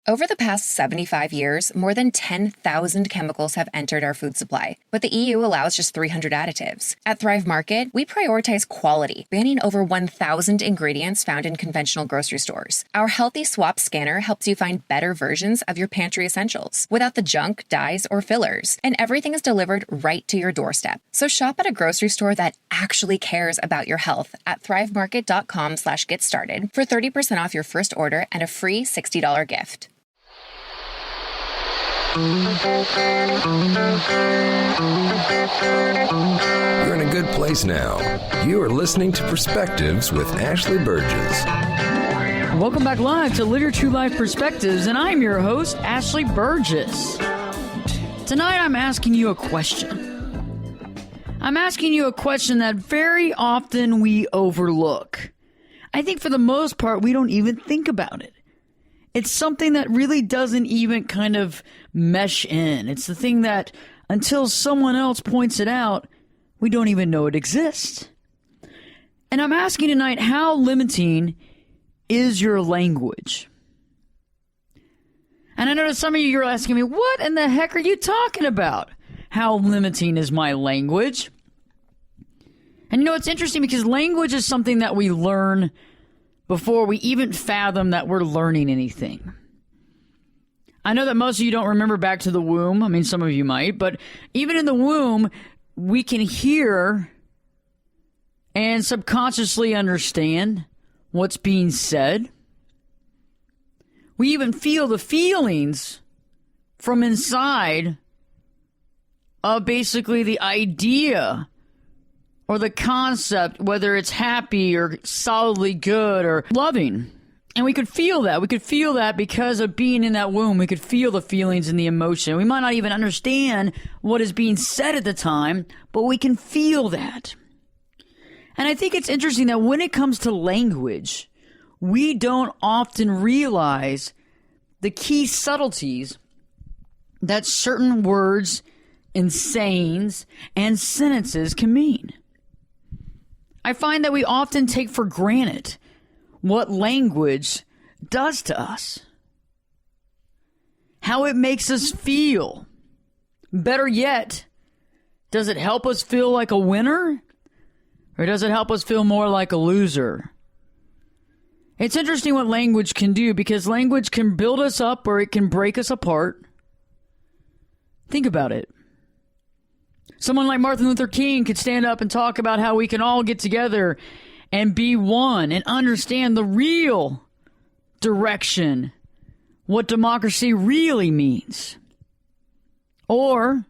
Over the past 75 years, more than 10,000 chemicals have entered our food supply, but the EU allows just 300 additives. At Thrive Market, we prioritize quality, banning over 1,000 ingredients found in conventional grocery stores. Our Healthy Swap scanner helps you find better versions of your pantry essentials without the junk, dyes, or fillers, and everything is delivered right to your doorstep. So shop at a grocery store that actually cares about your health at thrivemarket.com/get-started for 30% off your first order and a free $60 gift. You're in a good place now. You are listening to Perspectives with Ashley Burgess. Welcome back live to Live Your True Life Perspectives, and I'm your host, Ashley Burgess. Tonight I'm asking you a question. I'm asking you a question that very often we overlook. I think for the most part, we don't even think about it. It's something that really doesn't even kind of mesh in. It's the thing that until someone else points it out, we don't even know it exists. And I'm asking tonight, how limiting is your language? And I know some of you are asking me, what in the heck are you talking about? How limiting is my language? And you know, it's interesting because language is something that we learn before we even fathom that we're learning anything. I know that most of you don't remember back to the womb. I mean, some of you might, but even in the womb, we can hear and subconsciously understand what's being said. We even feel the feelings from inside of basically the idea or the concept, whether it's happy or solidly good or loving. And we could feel that. We could feel that because of being in that womb. We could feel the feelings and the emotion. We might not even understand what is being said at the time, but we can feel that. And I think it's interesting that when it comes to language, we don't often realize the key subtleties that certain words and sayings and sentences can mean. I find that we often take for granted what language does to us, how it makes us feel. Better yet, does it help us feel like a winner, or does it help us feel more like a loser? It's interesting what language can do, because language can build us up or it can break us apart. Think about it. Someone like Martin Luther King could stand up and talk about how we can all get together and be one and understand the real direction, what democracy really means. Or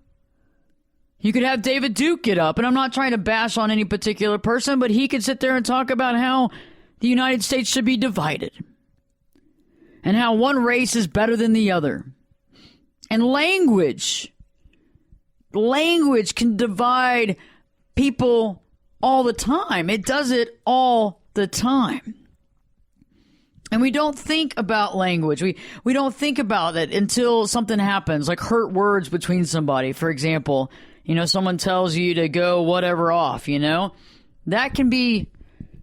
you could have David Duke get up, and I'm not trying to bash on any particular person, but he could sit there and talk about how the United States should be divided and how one race is better than the other. And language can divide people all the time. It does it all the time. And we don't think about language. We don't think about it until something happens, like hurt words between somebody. For example, someone tells you to go whatever off, That can be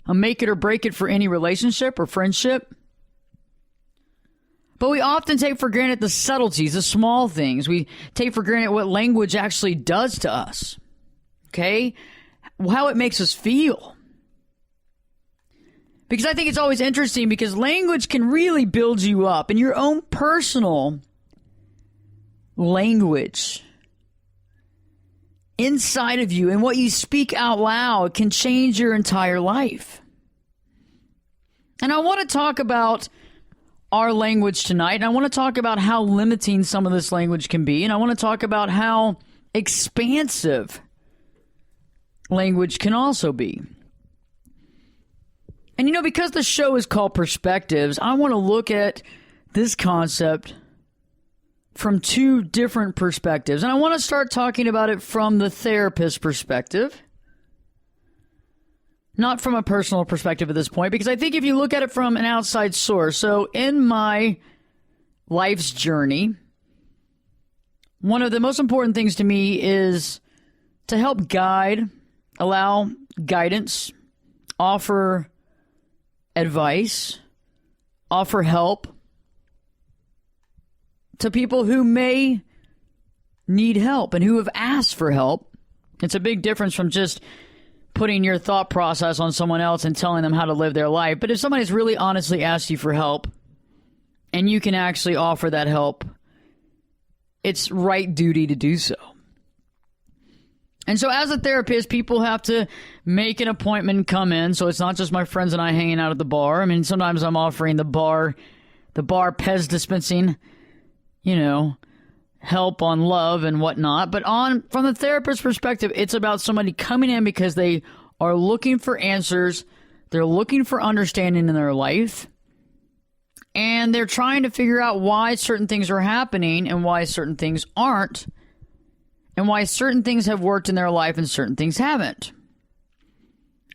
a make it or break it for any relationship or friendship. But we often take for granted the subtleties, the small things. We take for granted what language actually does to us. Okay? How it makes us feel. Because I think it's always interesting, because language can really build you up. And your own personal language inside of you and what you speak out loud can change your entire life. And I want to talk about our language tonight. And I want to talk about how limiting some of this language can be. And I want to talk about how expansive language can also be. And because the show is called Perspectives, I want to look at this concept from two different perspectives. And I want to start talking about it from the therapist perspective, not from a personal perspective at this point, because I think if you look at it from an outside source, so in my life's journey, one of the most important things to me is to help guide, allow guidance, offer advice, offer help to people who may need help and who have asked for help. It's a big difference from just putting your thought process on someone else and telling them how to live their life. But if somebody's really honestly asked you for help and you can actually offer that help, it's right duty to do so. And so as a therapist, people have to make an appointment and come in. So it's not just my friends and I hanging out at the bar. I mean, sometimes I'm offering the bar Pez dispensing, help on love and whatnot. But from the therapist's perspective, it's about somebody coming in because they are looking for answers. They're looking for understanding in their life. And they're trying to figure out why certain things are happening and why certain things aren't. And why certain things have worked in their life and certain things haven't.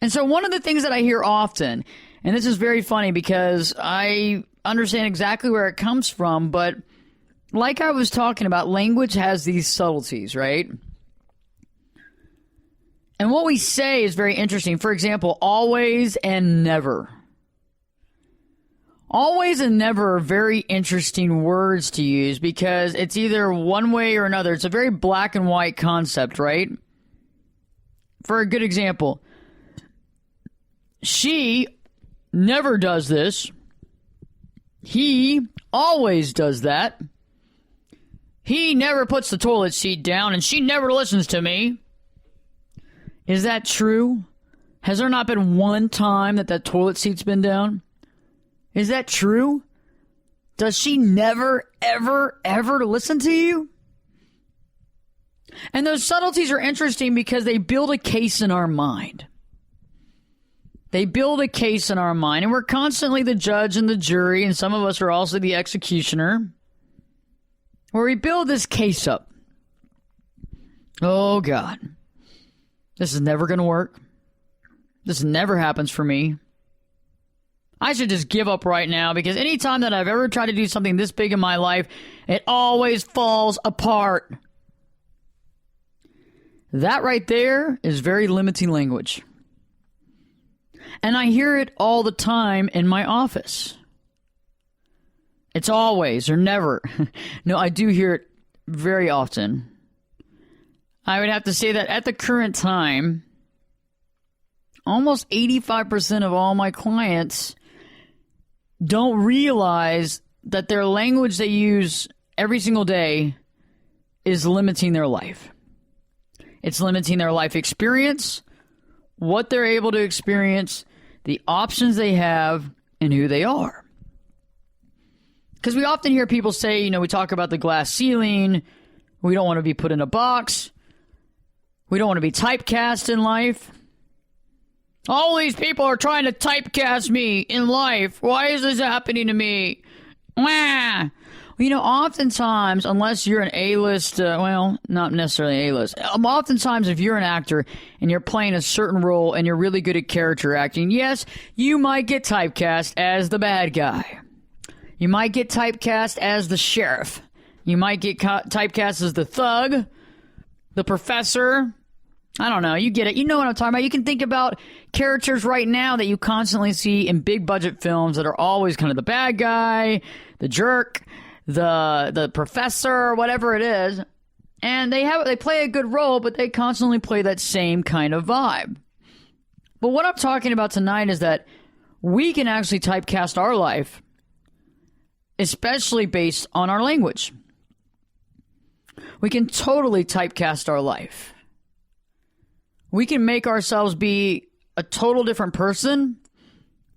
And so one of the things that I hear often, and this is very funny because I understand exactly where it comes from, but like I was talking about, language has these subtleties, right? And what we say is very interesting. For example, always and never. Always and never are very interesting words to use because it's either one way or another. It's a very black and white concept, right? For a good example, she never does this. He always does that. He never puts the toilet seat down and she never listens to me. Is that true? Has there not been one time that toilet seat's been down? Is that true? Does she never, ever, ever listen to you? And those subtleties are interesting because they build a case in our mind. They build a case in our mind, and we're constantly the judge and the jury, and some of us are also the executioner, where we build this case up. Oh, God. This is never going to work. This never happens for me. I should just give up right now because anytime that I've ever tried to do something this big in my life, it always falls apart. That right there is very limiting language. And I hear it all the time in my office. It's always or never. No, I do hear it very often. I would have to say that at the current time, almost 85% of all my clients don't realize that their language they use every single day is limiting their life. It's limiting their life experience, what they're able to experience, the options they have, and who they are. Because we often hear people say, we talk about the glass ceiling, we don't want to be put in a box, we don't want to be typecast in life. All these people are trying to typecast me in life. Why is this happening to me? Wah! Oftentimes, unless you're an A-list, not necessarily A-list. Oftentimes, if you're an actor and you're playing a certain role and you're really good at character acting, yes, you might get typecast as the bad guy. You might get typecast as the sheriff. You might get typecast as the thug, the professor. I don't know. You get it. You know what I'm talking about. You can think about characters right now that you constantly see in big budget films that are always kind of the bad guy, the jerk, the professor, whatever it is. And they play a good role, but they constantly play that same kind of vibe. But what I'm talking about tonight is that we can actually typecast our life, especially based on our language. We can totally typecast our life. We can make ourselves be a total different person.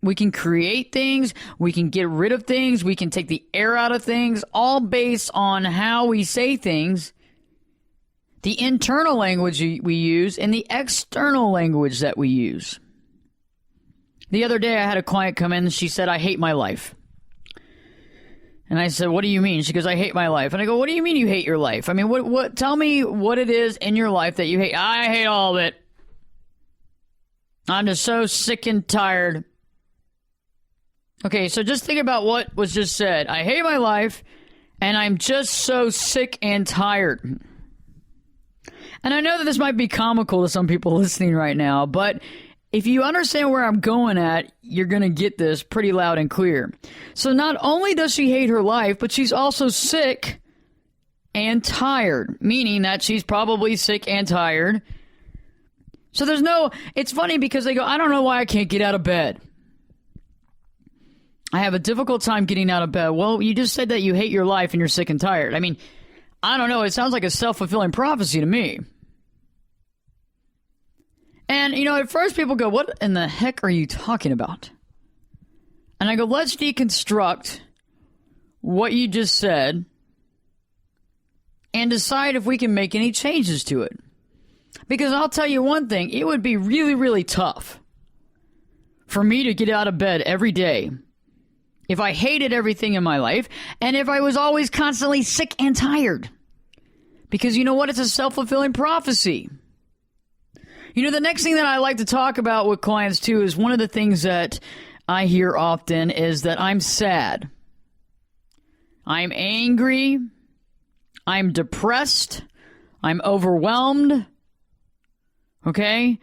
We can create things. We can get rid of things. We can take the air out of things, all based on how we say things, the internal language we use, and the external language that we use. The other day, I had a client come in and she said, "I hate my life." And I said, "What do you mean?" She goes, "I hate my life." And I go, "What do you mean you hate your life? I mean, what? Tell me what it is in your life that you hate." "I hate all of it. I'm just so sick and tired." Okay, so just think about what was just said. I hate my life, and I'm just so sick and tired. And I know that this might be comical to some people listening right now, but if you understand where I'm going at, you're going to get this pretty loud and clear. So not only does she hate her life, but she's also sick and tired, meaning that she's probably sick and tired. So it's funny because they go, I don't know why I can't get out of bed. I have a difficult time getting out of bed. Well, you just said that you hate your life and you're sick and tired. I mean, I don't know. It sounds like a self-fulfilling prophecy to me. And, at first people go, what in the heck are you talking about? And I go, let's deconstruct what you just said and decide if we can make any changes to it. Because I'll tell you one thing, it would be really, really tough for me to get out of bed every day if I hated everything in my life and if I was always constantly sick and tired. Because you know what? It's a self-fulfilling prophecy. The next thing that I like to talk about with clients too is one of the things that I hear often is that I'm sad. I'm angry. I'm depressed. I'm overwhelmed. Okay?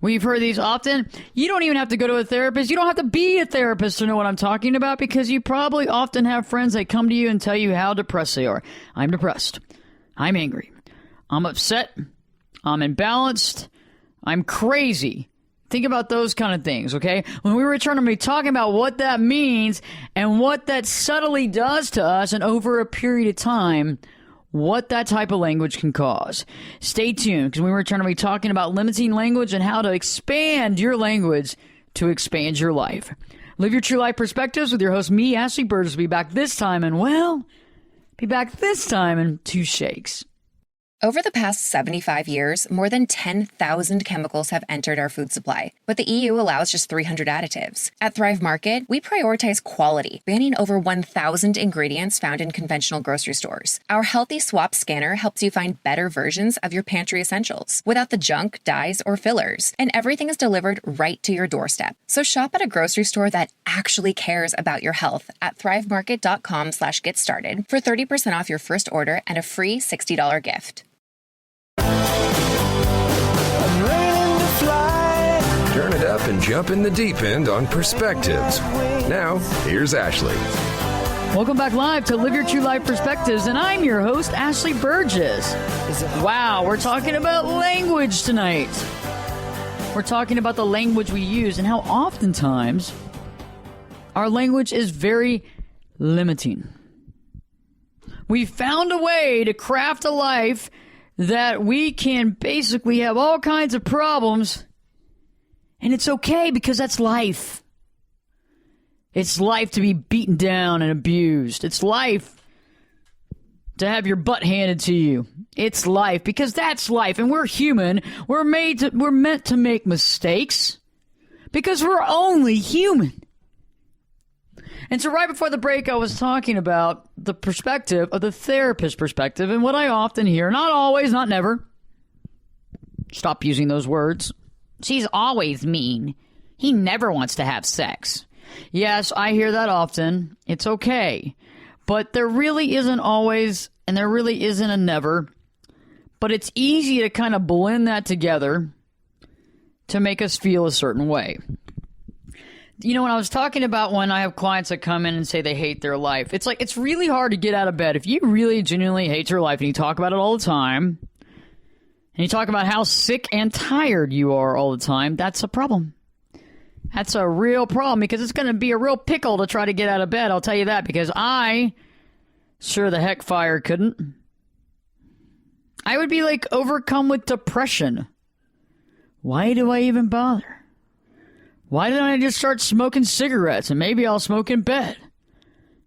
We've heard these often. You don't even have to go to a therapist. You don't have to be a therapist to know what I'm talking about because you probably often have friends that come to you and tell you how depressed they are. I'm depressed. I'm angry. I'm upset. I'm imbalanced. I'm crazy. Think about those kind of things, okay? When we return, I'm going to be talking about what that means and what that subtly does to us and over a period of time, what that type of language can cause. Stay tuned, because when we return, I'm going to be talking about limiting language and how to expand your language to expand your life. Live your true life perspectives with your host, me, Ashley Burgess. Will be back this time, and be back this time in 2 shakes. Over the past 75 years, more than 10,000 chemicals have entered our food supply, but the EU allows just 300 additives. At Thrive Market, we prioritize quality, banning over 1,000 ingredients found in conventional grocery stores. Our Healthy Swap scanner helps you find better versions of your pantry essentials without the junk, dyes, or fillers, and everything is delivered right to your doorstep. So shop at a grocery store that actually cares about your health at thrivemarket.com/get started for 30% off your first order and a free $60 gift. Turn it up and jump in the deep end on Perspectives. Now, here's Ashley. Welcome back live to Live Your True Life Perspectives, and I'm your host, Ashley Burgess. Wow, we're talking about language tonight. We're talking about the language we use and how oftentimes our language is very limiting. We found a way to craft a life that we can basically have all kinds of problems, and it's okay because that's life. It's life to be beaten down and abused. It's life to have your butt handed to you. It's life because that's life, and we're human. We're meant to make mistakes because we're only human. And so right before the break, I was talking about the perspective of the therapist perspective and what I often hear, not always, not never. Stop using those words. She's always mean. He never wants to have sex. Yes, I hear that often. It's okay. But there really isn't always, and there really isn't a never. But it's easy to kind of blend that together to make us feel a certain way. When I was talking about when I have clients that come in and say they hate their life, it's like it's really hard to get out of bed. If you really genuinely hate your life and you talk about it all the time, and you talk about how sick and tired you are all the time, that's a problem. That's a real problem because it's going to be a real pickle to try to get out of bed. I'll tell you that because I sure the heck fire couldn't. I would be like overcome with depression. Why do I even bother? Why didn't I just start smoking cigarettes and maybe I'll smoke in bed?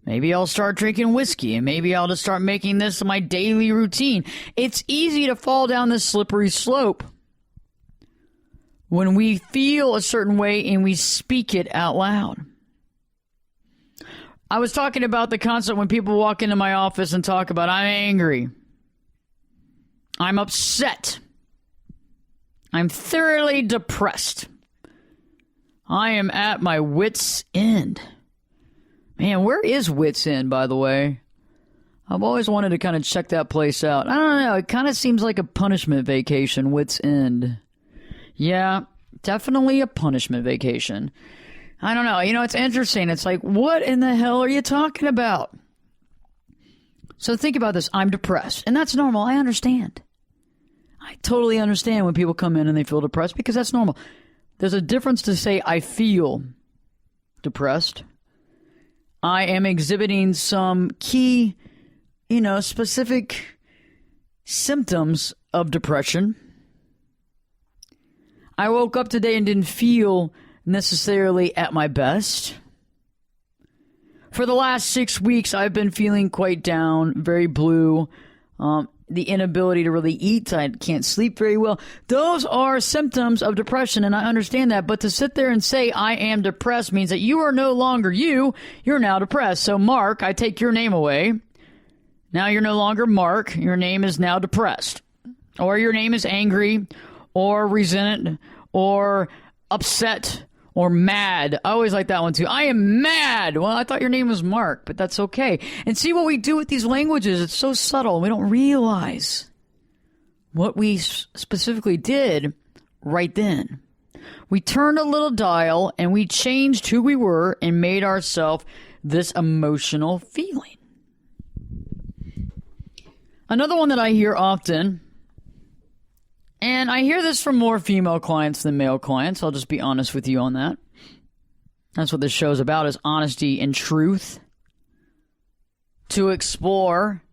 Maybe I'll start drinking whiskey and maybe I'll just start making this my daily routine. It's easy to fall down this slippery slope when we feel a certain way and we speak it out loud. I was talking about the concept when people walk into my office and talk about, I'm angry. I'm upset. I'm thoroughly depressed. I am at my wit's end. Man, where is wit's end, by the way? I've always wanted to kind of check that place out. I don't know. It kind of seems like a punishment vacation, wit's end. Yeah, Definitely a punishment vacation. I don't know. It's interesting. It's like, what in the hell are you talking about? So think about this. I'm depressed. And that's normal. I understand. I totally understand when people come in and they feel depressed because that's normal. There's a difference to say I feel depressed. I am exhibiting some key, specific symptoms of depression. I woke up today and didn't feel necessarily at my best. For the last 6 weeks, I've been feeling quite down, very blue. The inability to really eat. I can't sleep very well. Those are symptoms of depression, and I understand that. But to sit there and say I am depressed means that you are no longer you. You're now depressed. So, Mark, I take your name away. Now you're no longer Mark. Your name is now depressed. Or your name is angry, or resented, or upset, or mad. I always like that one too. I am mad. Well, I thought your name was Mark, but that's okay. And see what we do with these languages. It's so subtle. We don't realize what we specifically did right then. We turned a little dial and we changed who we were and made ourselves this emotional feeling. Another one that I hear often, and I hear this from more female clients than male clients. I'll just be honest with you on that. That's what this show's about, is honesty and truth. To explore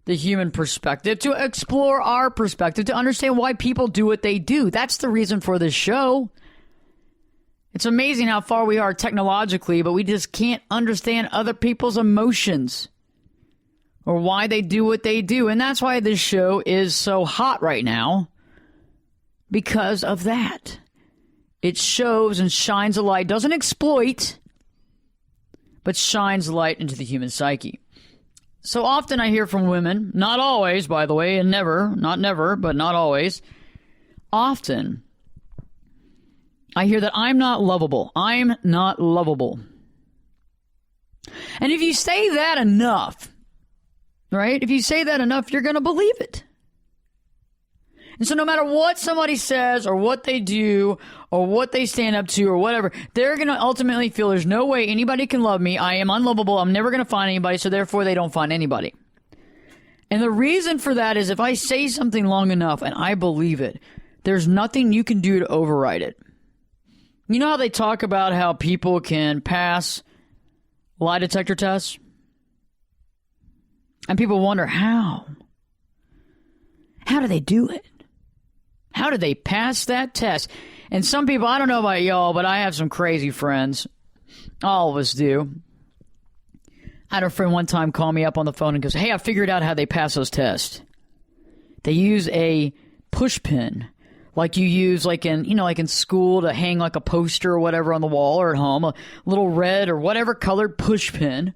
the human perspective, to explore our perspective, to understand why people do what they do. That's the reason for this show. It's amazing how far we are technologically, but we just can't understand other people's emotions or why they do what they do. And that's why this show is so hot right now. Because of that. It shows and shines a light, doesn't exploit, but shines light into the human psyche. So often I hear from women, not always, by the way, and not never, but not always. Often I hear that I'm not lovable. I'm not lovable. And if you say that enough, right? If you say that enough, you're going to believe it. And so no matter what somebody says or what they do or what they stand up to or whatever, they're going to ultimately feel there's no way anybody can love me. I am unlovable. I'm never going to find anybody. So therefore they don't find anybody. And the reason for that is if I say something long enough and I believe it, there's nothing you can do to override it. You know how they talk about how people can pass lie detector tests? And people wonder how. How do they do it? How do they pass that test? And some people, I don't know about y'all, but I have some crazy friends. All of us do. I had a friend one time call me up on the phone and goes, hey, I figured out how they pass those tests. They use a push pin, like you use like in school to hang like a poster or whatever on the wall or at home, a little red or whatever colored push pin.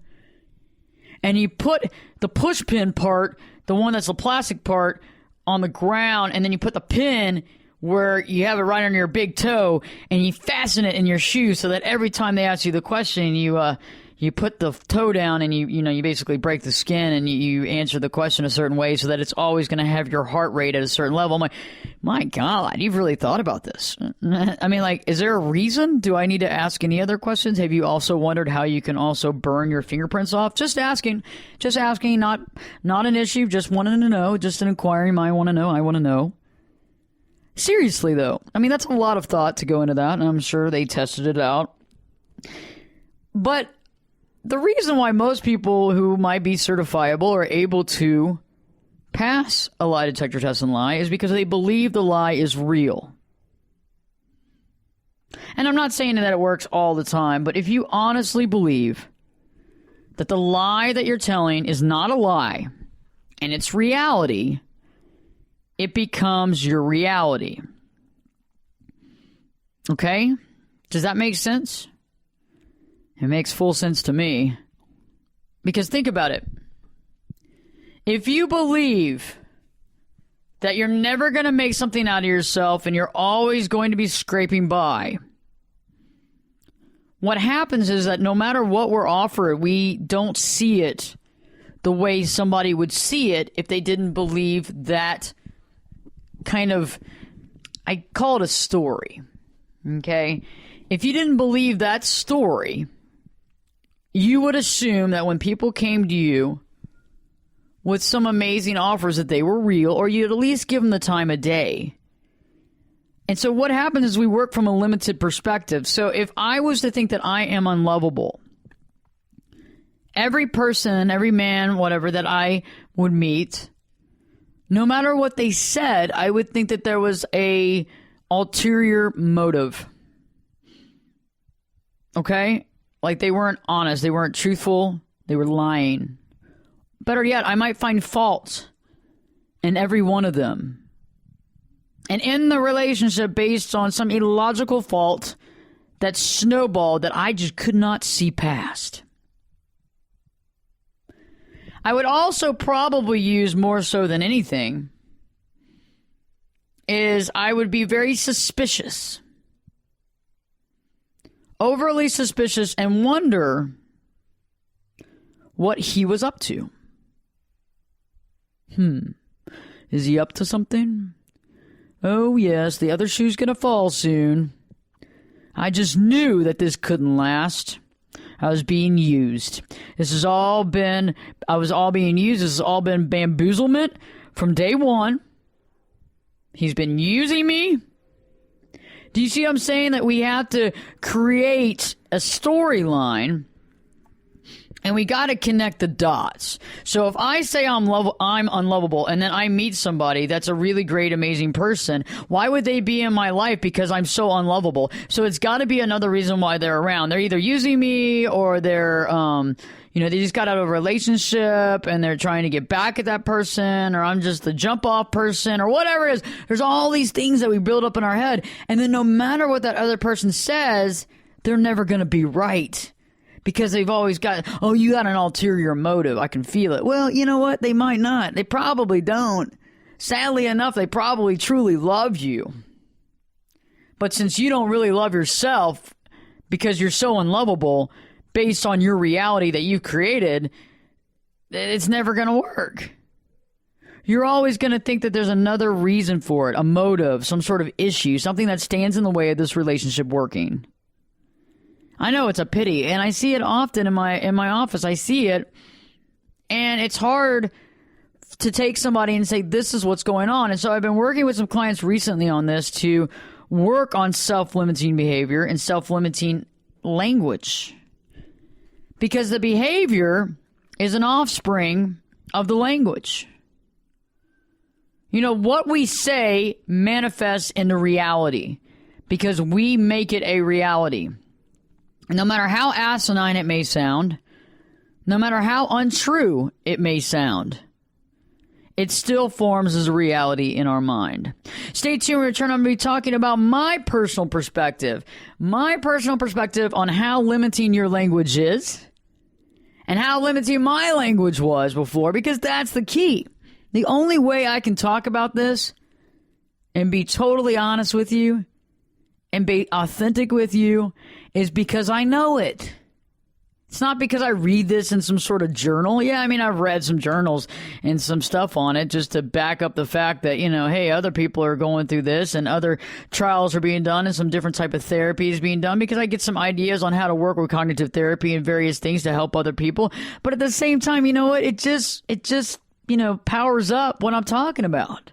And you put the push pin part, the one that's the plastic part, on the ground, and then you put the pin where you have it right on your big toe, and you fasten it in your shoe so that every time they ask you the question, you put the toe down and you basically break the skin and you answer the question a certain way so that it's always going to have your heart rate at a certain level. I'm like, my God, you've really thought about this. I mean, like, is there a reason? Do I need to ask any other questions? Have you also wondered how you can also burn your fingerprints off? Just asking, not an issue. Just wanting to know, just an inquiring mind. I want to know. Seriously, though, I mean, that's a lot of thought to go into that, and I'm sure they tested it out. But the reason why most people who might be certifiable are able to pass a lie detector test and lie is because they believe the lie is real. And I'm not saying that it works all the time, but if you honestly believe that the lie that you're telling is not a lie and it's reality, it becomes your reality. Okay? Does that make sense? It makes full sense to me. Because think about it. If you believe that you're never going to make something out of yourself and you're always going to be scraping by, what happens is that no matter what we're offered, we don't see it the way somebody would see it if they didn't believe that kind of, I call it a story. Okay? If you didn't believe that story, you would assume that when people came to you with some amazing offers that they were real, or you'd at least give them the time of day. And so what happens is we work from a limited perspective. So if I was to think that I am unlovable, every person, every man, whatever, that I would meet, no matter what they said, I would think that there was a ulterior motive. Okay? Like they weren't honest, they weren't truthful, they were lying. Better yet, I might find fault in every one of them. And in the relationship, based on some illogical fault that snowballed that I just could not see past. I would also probably use, more so than anything, is I would be very suspicious. Overly suspicious, and wonder what he was up to. Is he up to something? Oh, yes, the other shoe's gonna fall soon. I just knew that this couldn't last. I was being used. I was all being used. This has all been bamboozlement from day one. He's been using me. Do you see what I'm saying? That we have to create a storyline, and we got to connect the dots. So if I say I'm unlovable, and then I meet somebody that's a really great, amazing person, why would they be in my life? Because I'm so unlovable. So it's got to be another reason why they're around. They're either using me, or they're, they just got out of a relationship and they're trying to get back at that person, or I'm just the jump off person, or whatever it is. There's all these things that we build up in our head. And then no matter what that other person says, they're never going to be right. Because they've always got, oh, you got an ulterior motive. I can feel it. Well, you know what? They might not. They probably don't. Sadly enough, they probably truly love you. But since you don't really love yourself because you're so unlovable based on your reality that you've created, it's never going to work. You're always going to think that there's another reason for it, a motive, some sort of issue, something that stands in the way of this relationship working. I know it's a pity, and I see it often in my office. I see it, and it's hard to take somebody and say, this is what's going on. And so I've been working with some clients recently on this to work on self-limiting behavior and self-limiting language. Because the behavior is an offspring of the language. You know, what we say manifests into reality because we make it a reality. No matter how asinine it may sound, no matter how untrue it may sound, it still forms as a reality in our mind. Stay tuned. We're going to be talking about my personal perspective on how limiting your language is and how limiting my language was before, because that's the key. The only way I can talk about this and be totally honest with you and be authentic with you is because I know it. It's not because I read this in some sort of journal. Yeah, I mean, I've read some journals and some stuff on it just to back up the fact that, hey, other people are going through this and other trials are being done and some different type of therapy is being done, because I get some ideas on how to work with cognitive therapy and various things to help other people. But at the same time, you know what? It just powers up what I'm talking about.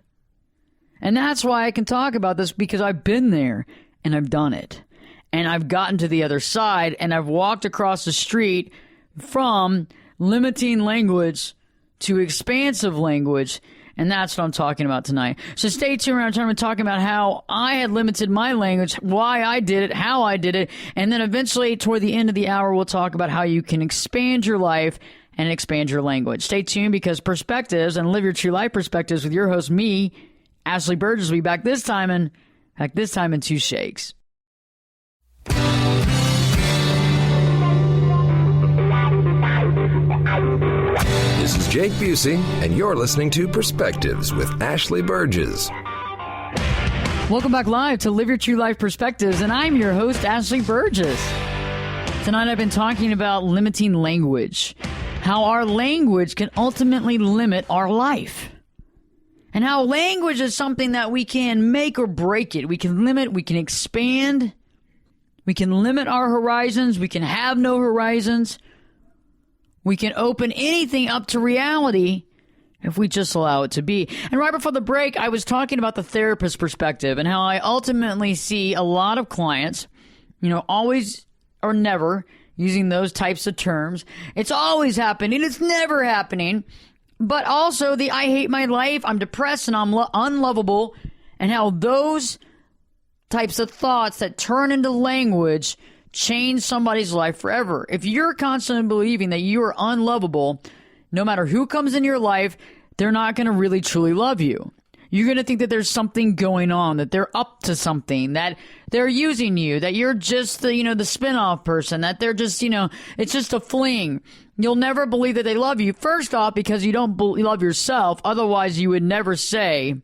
And that's why I can talk about this, because I've been there and I've done it. And I've gotten to the other side, and I've walked across the street from limiting language to expansive language, and that's what I'm talking about tonight. So stay tuned. I'm talking about how I had limited my language, why I did it, how I did it, and then eventually toward the end of the hour, we'll talk about how you can expand your life and expand your language. Stay tuned, because Perspectives and Live Your True Life Perspectives with your host, me, Ashley Burgess, will be back this time in 2 shakes. This is Jake Busey, and you're listening to Perspectives with Ashley Burgess. Welcome back live to Live Your True Life Perspectives, and I'm your host, Ashley Burgess. Tonight I've been talking about limiting language, how our language can ultimately limit our life, and how language is something that we can make or break it. We can limit, we can expand, We can limit our horizons. We can have no horizons. We can open anything up to reality if we just allow it to be. And right before the break, I was talking about the therapist perspective and how I ultimately see a lot of clients, always or never using those types of terms. It's always happening. It's never happening. But also the I hate my life, I'm depressed, and I'm unlovable, and how those types of thoughts that turn into language change somebody's life forever. If you're constantly believing that you are unlovable, no matter who comes in your life, they're not going to really truly love you. You're going to think that there's something going on, that they're up to something, that they're using you, that you're just the spin-off person, that they're just, it's just a fling. You'll never believe that they love you. First off, because you don't love yourself. Otherwise, you would never say,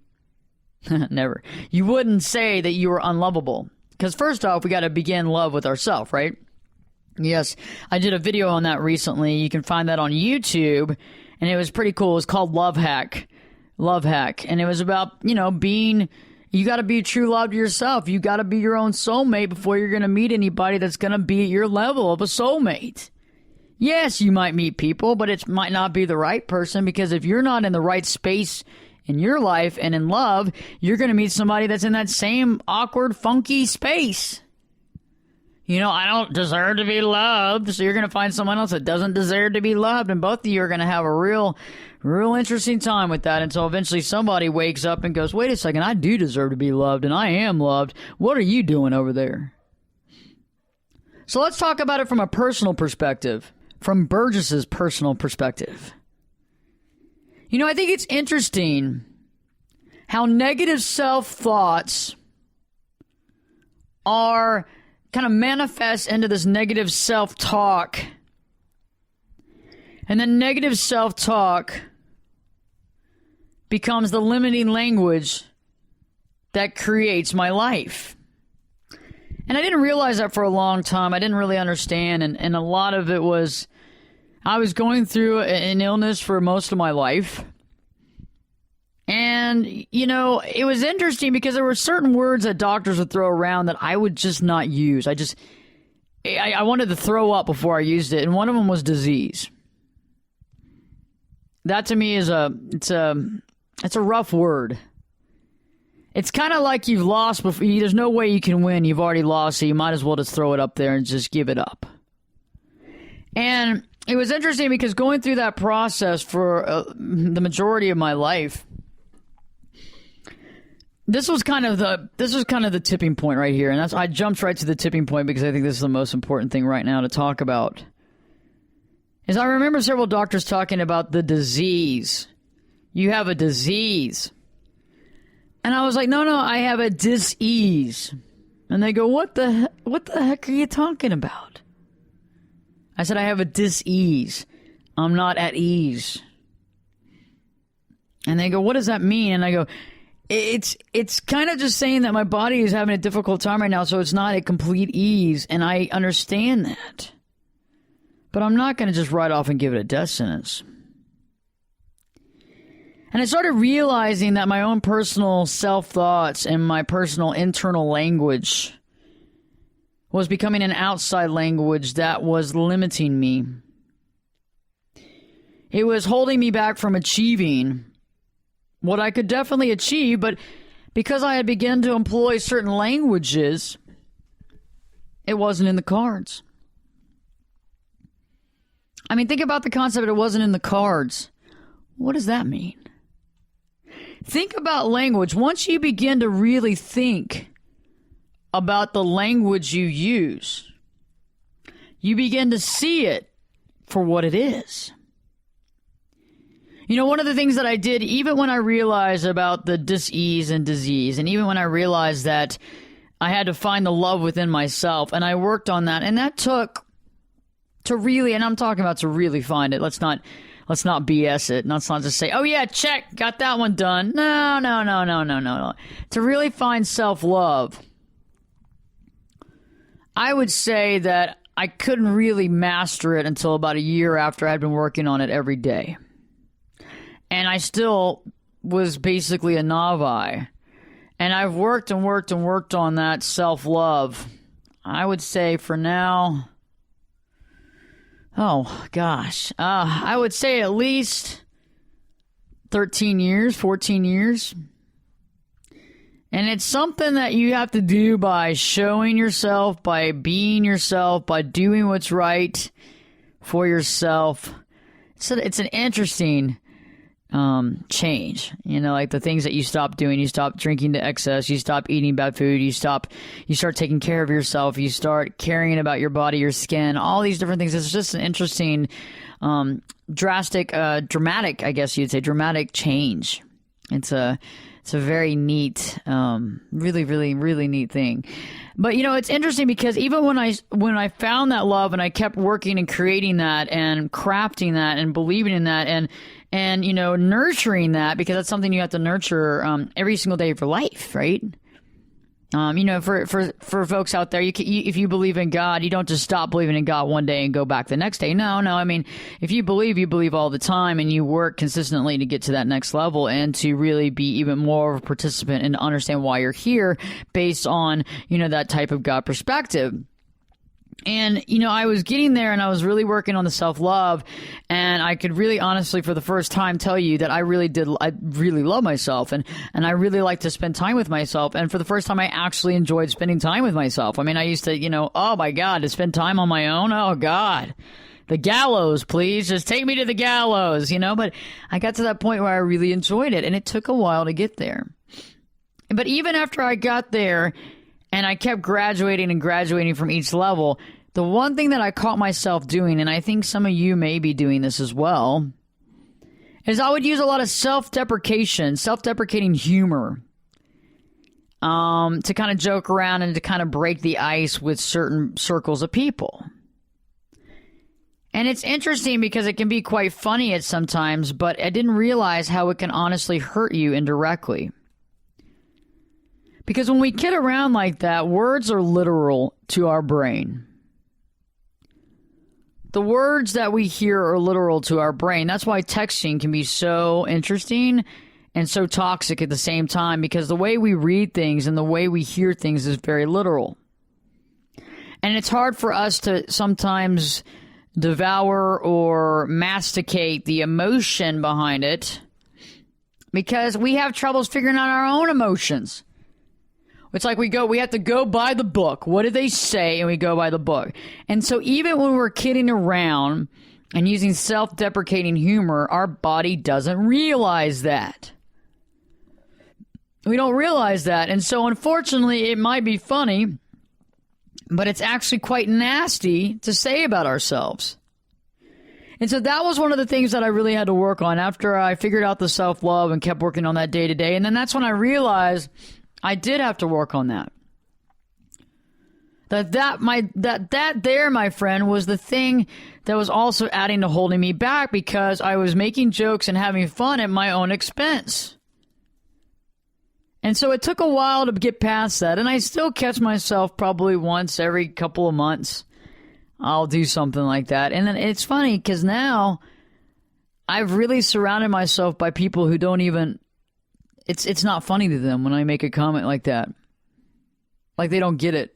never. You wouldn't say that you were unlovable. Because first off, we got to begin love with ourselves, right? Yes, I did a video on that recently. You can find that on YouTube, and it was pretty cool. It was called Love Hack. And it was about, you got to be true love to yourself. You got to be your own soulmate before you're going to meet anybody that's going to be at your level of a soulmate. Yes, you might meet people, but it might not be the right person, because if you're not in the right space in your life and in love, you're going to meet somebody that's in that same awkward, funky space. I don't deserve to be loved. So you're going to find someone else that doesn't deserve to be loved. And both of you are going to have a real interesting time with that, until eventually somebody wakes up and goes, wait a second, I do deserve to be loved, and I am loved. What are you doing over there? So let's talk about it from a personal perspective, from Burgess's personal perspective. I think it's interesting how negative self-thoughts are kind of manifest into this negative self-talk. And then negative self-talk becomes the limiting language that creates my life. And I didn't realize that for a long time. I didn't really understand. And a lot of it was, I was going through an illness for most of my life. And, it was interesting because there were certain words that doctors would throw around that I would just not use. I wanted to throw up before I used it. And one of them was disease. That to me is it's a rough word. It's kind of like you've lost before. There's no way you can win. You've already lost, so you might as well just throw it up there and just give it up. And it was interesting because going through that process for the majority of my life, this was kind of the tipping point right here. And I jumped right to the tipping point because I think this is the most important thing right now to talk about. Is I remember several doctors talking about the disease. You have a disease. And I was like, no, I have a dis-ease. And they go, what the heck are you talking about? I said, I have a dis-ease. I'm not at ease. And they go, what does that mean? And I go, it's kind of just saying that my body is having a difficult time right now, so it's not a complete ease. And I understand that. But I'm not going to just write off and give it a death sentence. And I started realizing that my own personal self-thoughts and my personal internal language was becoming an outside language that was limiting me. It was holding me back from achieving what I could definitely achieve, but because I had begun to employ certain languages, it wasn't in the cards. I mean, think about the concept, it wasn't in the cards. What does that mean? Think about language. Once you begin to really think about the language you use, you begin to see it for what it is. One of the things that I did, even when I realized about the dis-ease and disease, and even when I realized that I had to find the love within myself, and I worked on that, and that took to really, and I'm talking about to really find it. Let's not BS it. Let's not just say, oh yeah, check, got that one done. No. To really find self-love, I would say that I couldn't really master it until about a year after I'd been working on it every day. And I still was basically a novice. And I've worked on that self-love. I would say for now, oh gosh, I would say at least 13 years, 14 years. And it's something that you have to do by showing yourself, by being yourself, by doing what's right for yourself. So it's an interesting change. You know, like the things that you stop doing. You stop drinking to excess. You stop eating bad food. You start taking care of yourself. You start caring about your body, your skin, all these different things. It's just an interesting, dramatic, I guess you'd say, dramatic change. It's a very neat, really, really, really neat thing. But, you know, it's interesting because even when I found that love and I kept working and creating that and crafting that and believing in that and you know, nurturing that, because that's something you have to nurture every single day of your life, right? You know, for folks out there, if you believe in God, you don't just stop believing in God one day and go back the next day. No. I mean, if you believe all the time, and you work consistently to get to that next level and to really be even more of a participant and understand why you're here based on, you know, that type of God perspective. And, you know, I was getting there and I was really working on the self-love, and I could really honestly for the first time tell you that I really love myself, and I really like to spend time with myself. And for the first time, I actually enjoyed spending time with myself. I mean, I used to, you know, oh my God, to spend time on my own. Oh God, the gallows, please just take me to the gallows, you know, but I got to that point where I really enjoyed it, and it took a while to get there. But even after I got there, and I kept graduating from each level, the one thing that I caught myself doing, and I think some of you may be doing this as well, is I would use a lot of self-deprecating humor to kind of joke around and to kind of break the ice with certain circles of people. And it's interesting because it can be quite funny at sometimes, but I didn't realize how it can honestly hurt you indirectly. Because when we kid around like that, words are literal to our brain. The words that we hear are literal to our brain. That's why texting can be so interesting and so toxic at the same time, because the way we read things and the way we hear things is very literal. And it's hard for us to sometimes devour or masticate the emotion behind it because we have troubles figuring out our own emotions. It's like we have to go by the book. What did they say? And we go by the book. And so even when we're kidding around and using self-deprecating humor, our body doesn't realize that. We don't realize that. And so unfortunately, it might be funny, but it's actually quite nasty to say about ourselves. And so that was one of the things that I really had to work on after I figured out the self-love and kept working on that day to day. And then that's when I realized I did have to work on that. That there, my friend, was the thing that was also adding to holding me back, because I was making jokes and having fun at my own expense. And so it took a while to get past that, and I still catch myself probably once every couple of months. I'll do something like that. And then it's funny because now I've really surrounded myself by people who don't even... It's not funny to them when I make a comment like that. Like they don't get it.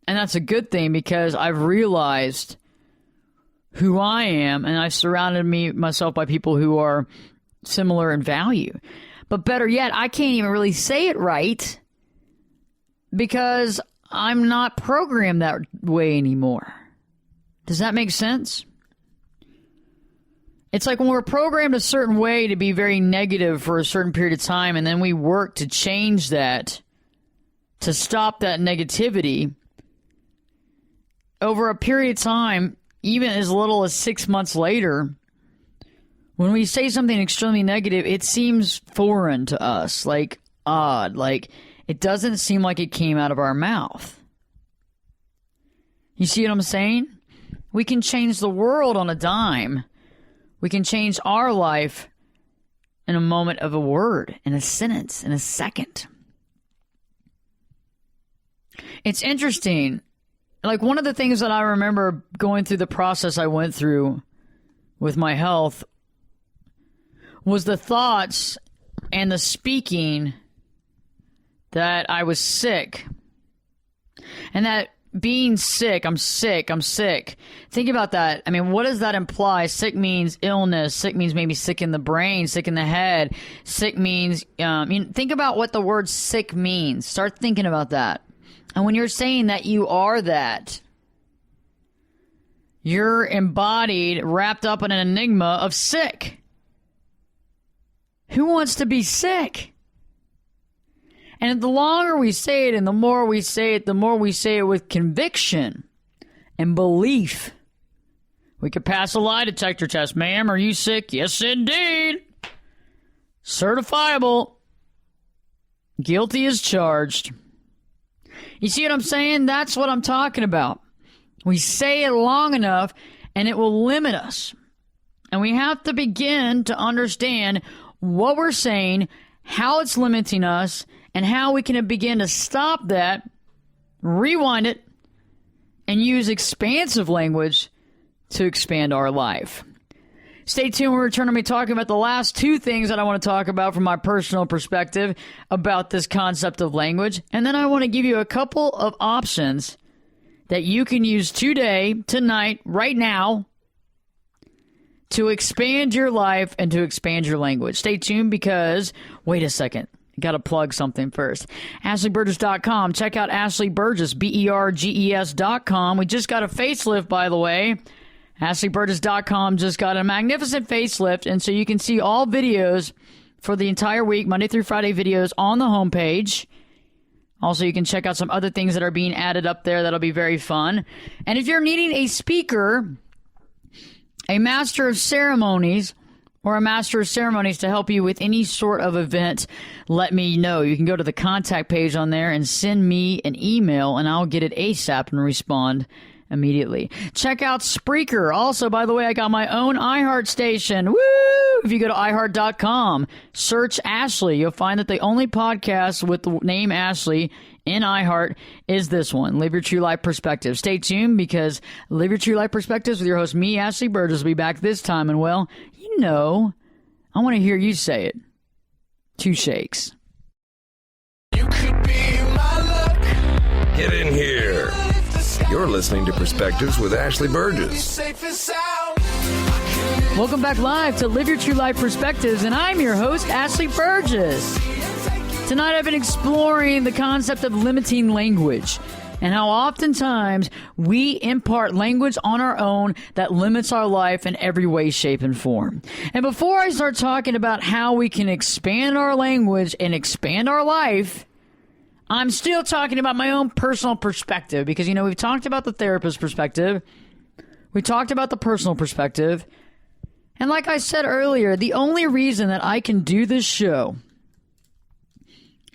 And that's a good thing, because I've realized who I am, and I've surrounded myself by people who are similar in value. But better yet, I can't even really say it right because I'm not programmed that way anymore. Does that make sense? It's like when we're programmed a certain way to be very negative for a certain period of time, and then we work to change that, to stop that negativity. Over a period of time, even as little as 6 months later, when we say something extremely negative, it seems foreign to us, like odd, like it doesn't seem like it came out of our mouth. You see what I'm saying? We can change the world on a dime. We can change our life in a moment of a word, in a sentence, in a second. It's interesting. Like, one of the things that I remember going through the process I went through with my health was the thoughts and the speaking that I was sick. And that being sick. I'm sick. Think about that. I mean, what does that imply? Sick means illness. Sick means maybe sick in the brain, sick in the head. Sick means, think about what the word sick means. Start thinking about that. And when you're saying that you are that, you're embodied, wrapped up in an enigma of sick. Who wants to be sick? And the longer we say it and the more we say it, the more we say it with conviction and belief. We could pass a lie detector test. Ma'am, are you sick? Yes, indeed. Certifiable. Guilty as charged. You see what I'm saying? That's what I'm talking about. We say it long enough and it will limit us. And we have to begin to understand what we're saying, how it's limiting us, and how we can begin to stop that, rewind it, and use expansive language to expand our life. Stay tuned. We'll return to me talking about the last two things that I want to talk about from my personal perspective about this concept of language. And then I want to give you a couple of options that you can use today, tonight, right now, to expand your life and to expand your language. Stay tuned because, wait a second. Got to plug something first. AshleyBurgess.com. Check out Ashley Burgess, BERGES.com. We just got a facelift, by the way. AshleyBurgess.com just got a magnificent facelift, and so you can see all videos for the entire week, Monday through Friday videos on the homepage. Also, you can check out some other things that are being added up there that'll be very fun. And if you're needing a speaker, a master of ceremonies, or a master of ceremonies to help you with any sort of event, let me know. You can go to the contact page on there and send me an email, and I'll get it ASAP and respond immediately. Check out Spreaker. Also, by the way, I got my own iHeart station. Woo! If you go to iHeart.com, search Ashley, you'll find that the only podcast with the name Ashley in iHeart is this one, Live Your True Life Perspective. Stay tuned because Live Your True Life Perspectives with your host, me, Ashley Burgess, will be back this time. And, well, you know, I want to hear you say it. 2 shakes. You could be my luck. Get in here. You're listening to Perspectives with Ashley Burgess. Welcome back live to Live Your True Life Perspectives, and I'm your host, Ashley Burgess. Tonight I've been exploring the concept of limiting language and how oftentimes we impart language on our own that limits our life in every way, shape, and form. And before I start talking about how we can expand our language and expand our life, I'm still talking about my own personal perspective because, you know, we've talked about the therapist perspective. We talked about the personal perspective. And like I said earlier, the only reason that I can do this show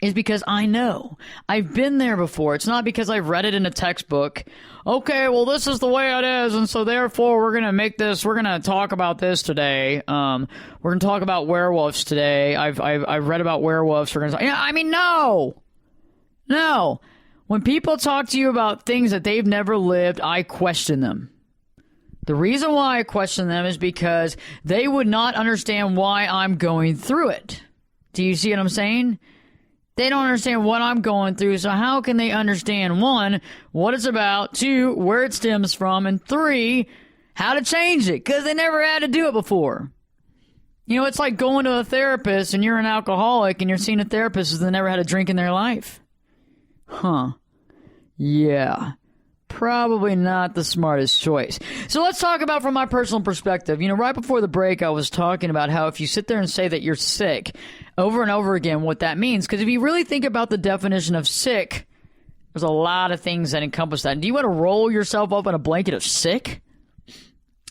is because I know. I've been there before. It's not because I've read it in a textbook. Okay, well, this is the way it is, and so therefore we're going to make this, we're going to talk about this today. We're going to talk about werewolves today. I've read about werewolves. We're going to I mean, no. No. When people talk to you about things that they've never lived, I question them. The reason why I question them is because they would not understand why I'm going through it. Do you see what I'm saying? They don't understand what I'm going through, so how can they understand, 1, what it's about, 2, where it stems from, and 3, how to change it, because they never had to do it before. You know, it's like going to a therapist and you're an alcoholic and you're seeing a therapist who's never had a drink in their life. Huh. Yeah. Probably not the smartest choice. So let's talk about from my personal perspective. You know, right before the break, I was talking about how if you sit there and say that you're sick over and over again, what that means. Because if you really think about the definition of sick, there's a lot of things that encompass that. Do you want to roll yourself up in a blanket of sick?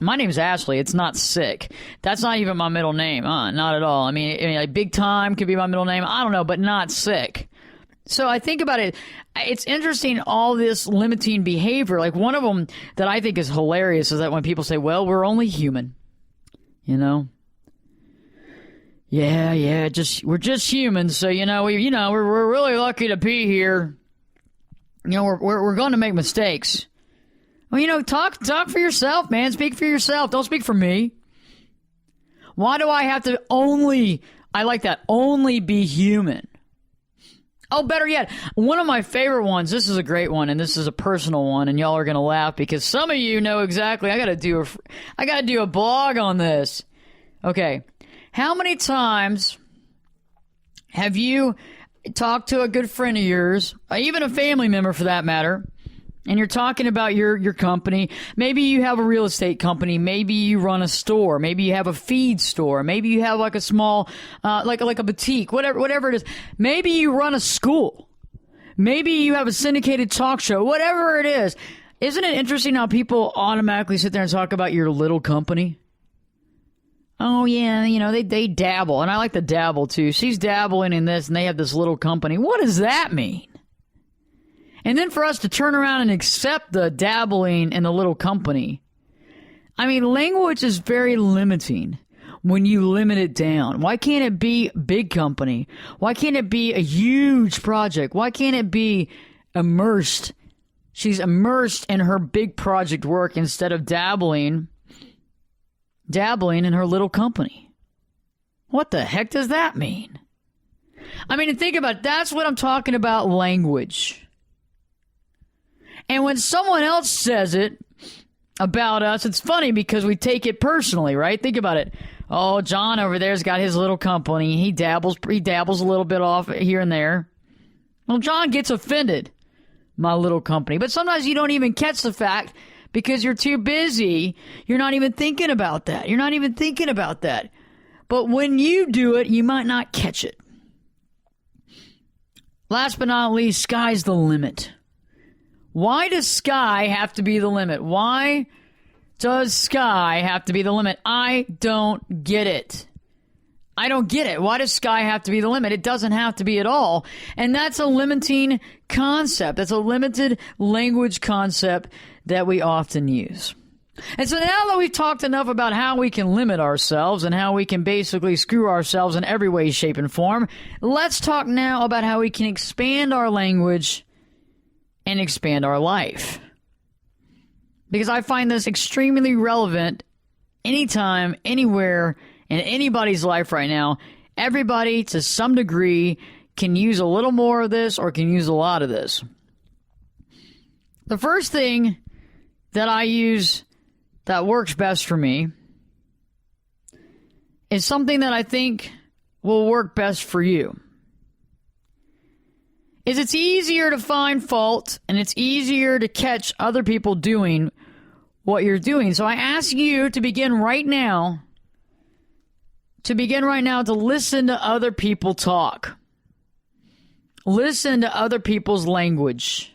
My name's Ashley. It's not sick. That's not even my middle name. Not at all. I mean, like big time could be my middle name. I don't know, but not sick. So I think about it. It's interesting, all this limiting behavior. Like one of them that I think is hilarious is that when people say, well, we're only human, you know? Yeah, we're just humans. So, we're really lucky to be here. You know, we're going to make mistakes. Well, talk for yourself, man. Speak for yourself. Don't speak for me. Why do I have to only be human? Oh, better yet, one of my favorite ones, this is a great one, and this is a personal one, and y'all are going to laugh because some of you know exactly. I got to do a blog on this. Okay. How many times have you talked to a good friend of yours, even a family member for that matter, and you're talking about your company? Maybe you have a real estate company. Maybe you run a store. Maybe you have a feed store. Maybe you have like a small, like a boutique, whatever it is. Maybe you run a school. Maybe you have a syndicated talk show, whatever it is. Isn't it interesting how people automatically sit there and talk about your little company? Oh, yeah, they dabble. And I like to dabble, too. She's dabbling in this, and they have this little company. What does that mean? And then for us to turn around and accept the dabbling in the little company. I mean, language is very limiting when you limit it down. Why can't it be big company? Why can't it be a huge project? Why can't it be immersed? She's immersed in her big project work instead of dabbling in her little company. What the heck does that mean? I mean, think about it. That's what I'm talking about, language. And when someone else says it about us, it's funny because we take it personally, right? Think about it. Oh, John over there's got his little company. He dabbles a little bit off here and there. Well, John gets offended, my little company. But sometimes you don't even catch the fact because you're too busy. You're not even thinking about that. But when you do it, you might not catch it. Last but not least, sky's the limit. Why does sky have to be the limit? Why does sky have to be the limit? I don't get it. Why does sky have to be the limit? It doesn't have to be at all. And that's a limiting concept. That's a limited language concept that we often use. And so now that we've talked enough about how we can limit ourselves and how we can basically screw ourselves in every way, shape, and form, let's talk now about how we can expand our language and expand our life. Because I find this extremely relevant anytime, anywhere, in anybody's life right now. Everybody, to some degree, can use a little more of this or can use a lot of this. The first thing that I use that works best for me is something that I think will work best for you. It's easier to find fault and it's easier to catch other people doing what you're doing. So I ask you to begin right now to listen to other people talk. Listen to other people's language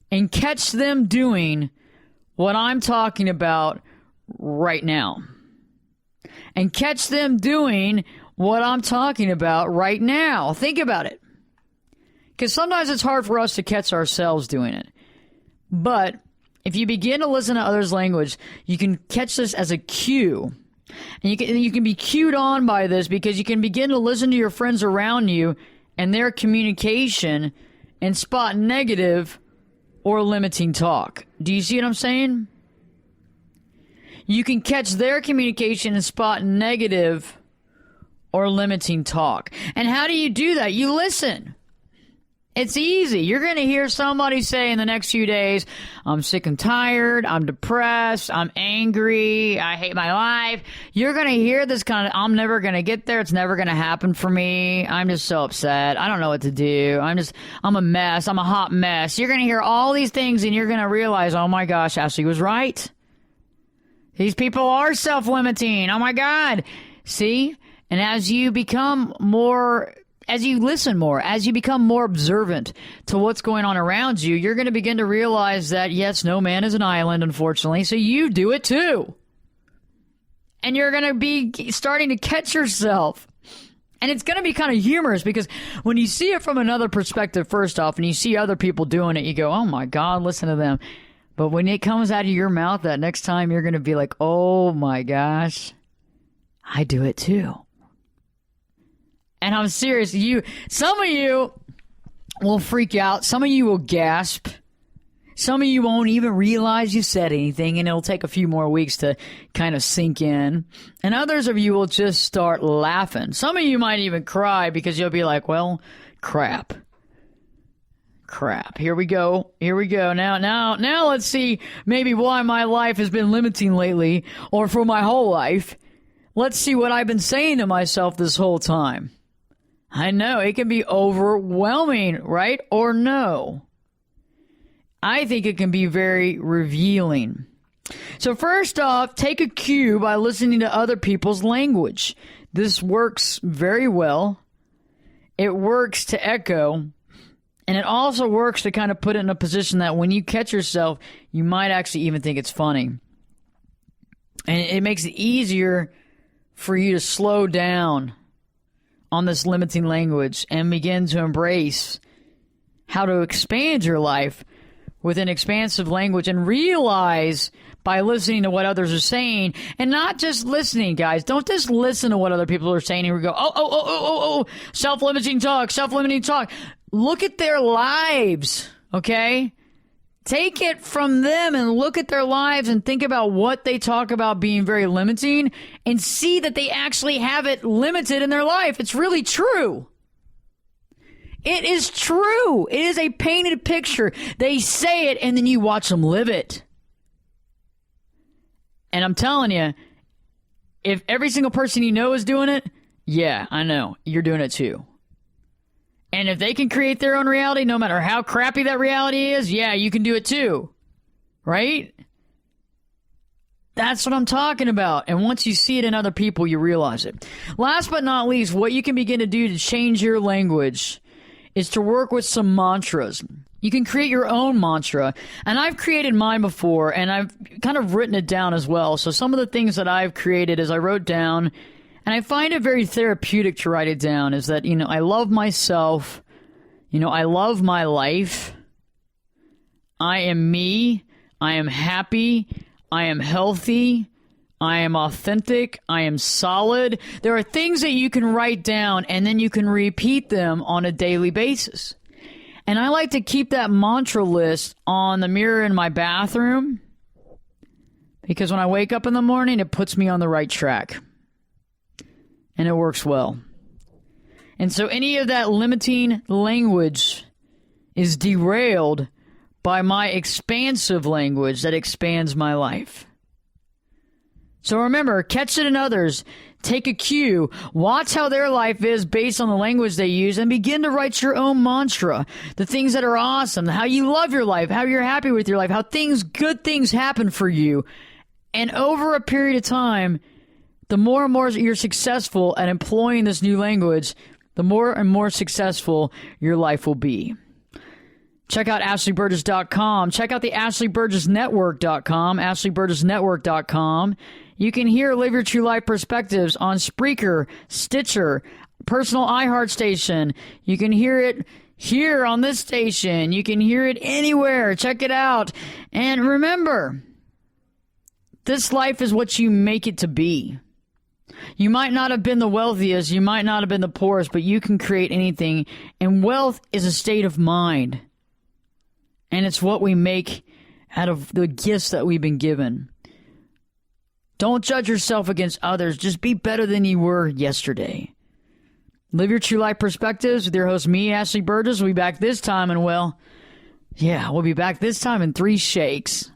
and catch them doing what I'm talking about right now. And catch them doing what I'm talking about right now. Think about it. Because sometimes it's hard for us to catch ourselves doing it. But if you begin to listen to others' language, you can catch this as a cue. And you can be cued on by this because you can begin to listen to your friends around you and their communication and spot negative or limiting talk. Do you see what I'm saying? You can catch their communication and spot negative or limiting talk. And how do you do that? You listen. It's easy. You're going to hear somebody say in the next few days, I'm sick and tired, I'm depressed, I'm angry, I hate my life. You're going to hear this kind of, I'm never going to get there, it's never going to happen for me, I'm just so upset, I don't know what to do, I'm a mess, I'm a hot mess. You're going to hear all these things and you're going to realize, oh my gosh, Ashley was right. These people are self-limiting. Oh my God. See? And as you become more... As you listen more, as you become more observant to what's going on around you, you're going to begin to realize that, yes, no man is an island, unfortunately, so you do it too. And you're going to be starting to catch yourself. And it's going to be kind of humorous because when you see it from another perspective, first off, and you see other people doing it, you go, oh my God, listen to them. But when it comes out of your mouth that next time, you're going to be like, oh my gosh, I do it too. And I'm serious, some of you will freak out. Some of you will gasp. Some of you won't even realize you said anything, and it'll take a few more weeks to kind of sink in. And others of you will just start laughing. Some of you might even cry because you'll be like, well, crap. Here we go. Now let's see maybe why my life has been limiting lately, or for my whole life. Let's see what I've been saying to myself this whole time. I know it can be overwhelming, right? Or no? I think it can be very revealing. So first off, take a cue by listening to other people's language. This works very well. It works to echo. And it also works to kind of put it in a position that when you catch yourself, you might actually even think it's funny. And it makes it easier for you to slow down on this limiting language and begin to embrace how to expand your life with an expansive language, and realize by listening to what others are saying, and not just listening, guys. Don't just listen to what other people are saying and we go, oh, self-limiting talk. Look at their lives, okay? Take it from them and look at their lives and think about what they talk about being very limiting, and see that they actually have it limited in their life. It's really true. It is true. It is a painted picture. They say it and then you watch them live it. And I'm telling you, if every single person you know is doing it, yeah, I know, you're doing it too. And if they can create their own reality, no matter how crappy that reality is, yeah, you can do it too. Right? That's what I'm talking about. And once you see it in other people, you realize it. Last but not least, what you can begin to do to change your language is to work with some mantras. You can create your own mantra. And I've created mine before, and I've kind of written it down as well. So some of the things that I've created is I wrote down, and I find it very therapeutic to write it down, is that, I love myself. I love my life. I am me. I am happy. I am healthy. I am authentic. I am solid. There are things that you can write down, and then you can repeat them on a daily basis. And I like to keep that mantra list on the mirror in my bathroom, because when I wake up in the morning, it puts me on the right track. And it works well. And so any of that limiting language is derailed by my expansive language that expands my life. So remember, catch it in others, take a cue, watch how their life is based on the language they use, and begin to write your own mantra. The things that are awesome, how you love your life, how you're happy with your life, how good things happen for you. And over a period of time, the more and more you're successful at employing this new language, the more and more successful your life will be. Check out AshleyBurgess.com. Check out the AshleyBurgessNetwork.com, AshleyBurgessNetwork.com. You can hear Live Your True Life Perspectives on Spreaker, Stitcher, personal iHeart station. You can hear it here on this station. You can hear it anywhere. Check it out. And remember, this life is what you make it to be. You might not have been the wealthiest, you might not have been the poorest, but you can create anything. And wealth is a state of mind. And it's what we make out of the gifts that we've been given. Don't judge yourself against others. Just be better than you were yesterday. Live Your True Life Perspectives with your host, me, Ashley Burgess. We'll be back this time, and we'll be back this time in 3 shakes.